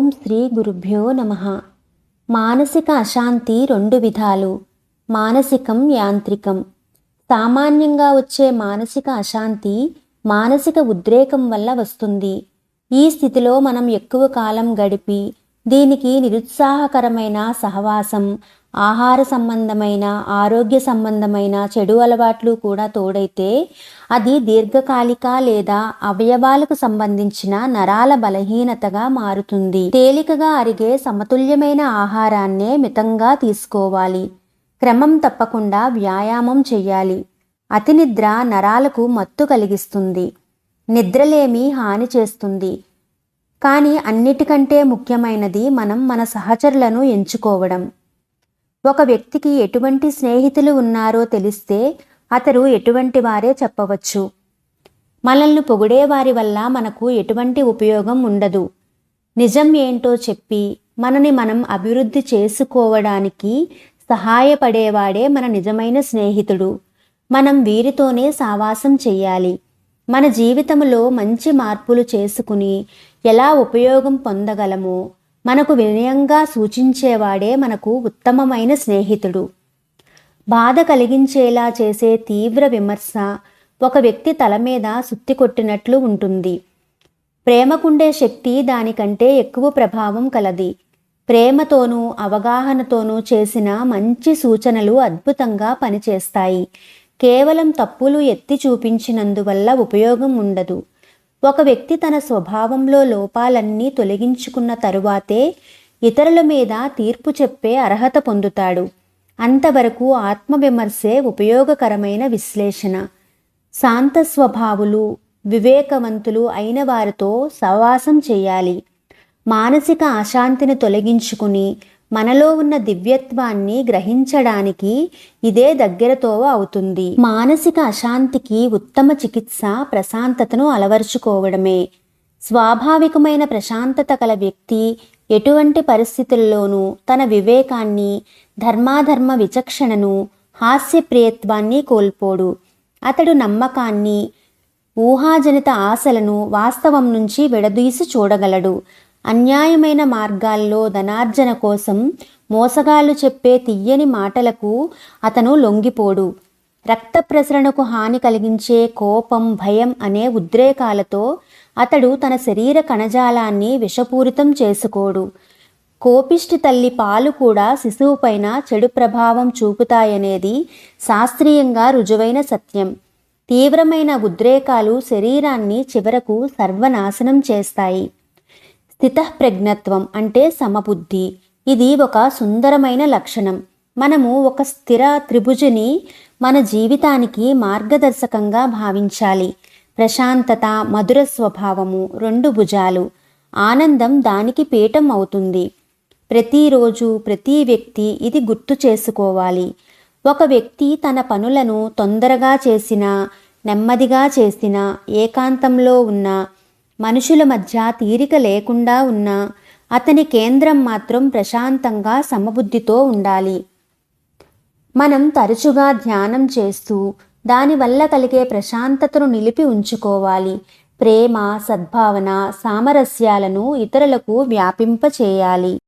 ఓం శ్రీ గురుభ్యో నమః. మానసిక అశాంతి రెండు విధాలు. మానసికం, యాంత్రికం. సామాన్యంగా వచ్చే మానసిక అశాంతి మానసిక ఉద్రేకం వల్ల వస్తుంది. ఈ స్థితిలో మనం ఎక్కువ కాలం గడిపి దీనికి నిరుత్సాహకరమైన సహవాసం, ఆహార సంబంధమైన, ఆరోగ్య సంబంధమైన చెడు అలవాట్లు కూడా తోడైతే అది దీర్ఘకాలిక లేదా అవయవాలకు సంబంధించిన నరాల బలహీనతగా మారుతుంది. తేలికగా అరిగే సమతుల్యమైన ఆహారాన్నే మితంగా తీసుకోవాలి. క్రమం తప్పకుండా వ్యాయామం చెయ్యాలి. అతి నిద్ర నరాలకు మత్తు కలిగిస్తుంది. నిద్రలేమి హాని చేస్తుంది. కానీ అన్నిటికంటే ముఖ్యమైనది మనం మన సహచరులను ఎంచుకోవడం. ఒక వ్యక్తికి ఎటువంటి స్నేహితులు ఉన్నారో తెలిస్తే అతడు ఎటువంటి వారే చెప్పవచ్చు. మనల్ని పొగిడేవారి వల్ల మనకు ఎటువంటి ఉపయోగం ఉండదు. నిజం ఏంటో చెప్పి మనని మనం అభివృద్ధి చేసుకోవడానికి సహాయపడేవాడే మన నిజమైన స్నేహితుడు. మనం వీరితోనే సావాసం చెయ్యాలి. మన జీవితంలో మంచి మార్పులు చేసుకుని ఎలా ఉపయోగం పొందగలమో మనకు వినయంగా సూచించేవాడే మనకు ఉత్తమమైన స్నేహితుడు. బాధ కలిగించేలా చేసే తీవ్ర విమర్శ ఒక వ్యక్తి తల మీద సుత్తి కొట్టినట్లు ఉంటుంది. ప్రేమకుండే శక్తి దానికంటే ఎక్కువ ప్రభావం కలది. ప్రేమతోనూ అవగాహనతోనూ చేసిన మంచి సూచనలు అద్భుతంగా పనిచేస్తాయి. కేవలం తప్పులు ఎత్తి చూపించినందువల్ల ఉపయోగం ఉండదు. ఒక వ్యక్తి తన స్వభావంలో లోపాలన్నీ తొలగించుకున్న తరువాతే ఇతరుల మీద తీర్పు చెప్పే అర్హత పొందుతాడు. అంతవరకు ఆత్మవిమర్శే ఉపయోగకరమైన విశ్లేషణ. శాంత స్వభావులు, వివేకవంతులు అయిన వారితో సహవాసం చేయాలి. మానసిక అశాంతిని తొలగించుకుని మనలో ఉన్న దివ్యత్వాన్ని గ్రహించడానికి ఇదే దగ్గరతోవ అవుతుంది. మానసిక అశాంతికి ఉత్తమ చికిత్స ప్రశాంతతను అలవర్చుకోవడమే. స్వాభావికమైన ప్రశాంతత కల వ్యక్తి ఎటువంటి పరిస్థితుల్లోనూ తన వివేకాన్ని, ధర్మాధర్మ విచక్షణను, హాస్యప్రియత్వాన్ని కోల్పోడు. అతడు నమ్మకాన్ని, ఊహాజనిత ఆశలను వాస్తవం నుంచి విడదీసి చూడగలడు. అన్యాయమైన మార్గాల్లో ధనార్జన కోసం మోసగాళ్లు చెప్పే తియ్యని మాటలకు అతను లొంగిపోడు. రక్త ప్రసరణకు హాని కలిగించే కోపం, భయం అనే ఉద్రేకాలతో అతడు తన శరీర కణజాలాన్ని విషపూరితం చేసుకోడు. కోపిష్టి తల్లి పాలు కూడా శిశువుపైన చెడు ప్రభావం చూపుతాయనేది శాస్త్రీయంగా రుజువైన సత్యం. తీవ్రమైన ఉద్రేకాలు శరీరాన్ని చివరకు సర్వనాశనం చేస్తాయి. స్థితప్రజ్ఞత్వం అంటే సమబుద్ధి. ఇది ఒక సుందరమైన లక్షణం. మనము ఒక స్థిర త్రిభుజుని మన జీవితానికి మార్గదర్శకంగా భావించాలి. ప్రశాంతత, మధుర స్వభావము రెండు భుజాలు. ఆనందం దానికి పీఠం అవుతుంది. ప్రతిరోజు ప్రతి వ్యక్తి ఇది గుర్తు చేసుకోవాలి. ఒక వ్యక్తి తన పనులను తొందరగా చేసినా, నెమ్మదిగా చేసినా, ఏకాంతంలో ఉన్నా, మనుషుల మధ్య తీరిక లేకుండా ఉన్నా అతని కేంద్రం మాత్రం ప్రశాంతంగా సమబుద్ధితో ఉండాలి. మనం తరచుగా ధ్యానం చేస్తూ దానివల్ల కలిగే ప్రశాంతతను నిలిపి ఉంచుకోవాలి. ప్రేమ, సద్భావన, సామరస్యాలను ఇతరులకు వ్యాపింపచేయాలి.